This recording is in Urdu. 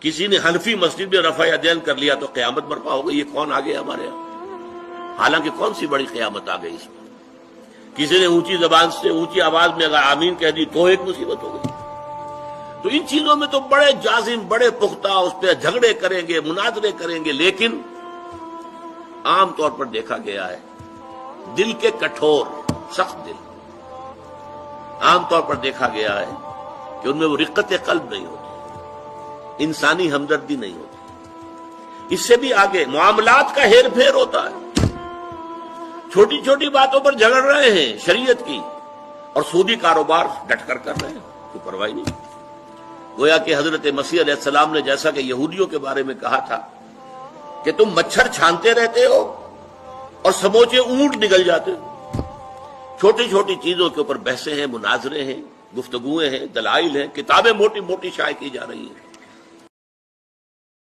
کسی نے حنفی مسجد میں رفع یدین کر لیا تو قیامت برپا ہو گئی، یہ کون آ گیا ہمارے یہاں؟ حالانکہ کون سی بڑی قیامت آ گئی اس میں؟ کسی نے اونچی زبان سے اونچی آواز میں اگر آمین کہہ دی تو ایک مصیبت ہو گئی۔ تو ان چیزوں میں تو بڑے جازم، بڑے پختہ اس پہ جھگڑے کریں گے، مناظرے کریں گے، لیکن عام طور پر دیکھا گیا ہے دل کے کٹھور، سخت دل، عام طور پر دیکھا گیا ہے کہ ان میں وہ رقت قلب نہیں ہوتی، انسانی ہمدردی نہیں ہوتی۔ اس سے بھی آگے معاملات کا ہیر پھیر ہوتا ہے، چھوٹی چھوٹی باتوں پر جھگڑ رہے ہیں شریعت کی، اور سودی کاروبار ڈٹ کر رہے ہیں، کوئی پرواہ نہیں۔ گویا کہ حضرت مسیح علیہ السلام نے جیسا کہ یہودیوں کے بارے میں کہا تھا کہ تم مچھر چھانتے رہتے ہو اور سموچے اونٹ نگل جاتے ہو، چھوٹی چھوٹی چیزوں کے اوپر بحثیں ہیں، مناظرے ہیں، گفتگویں ہیں، دلائل ہیں، کتابیں موٹی موٹی شائع کی جا رہی ہیں۔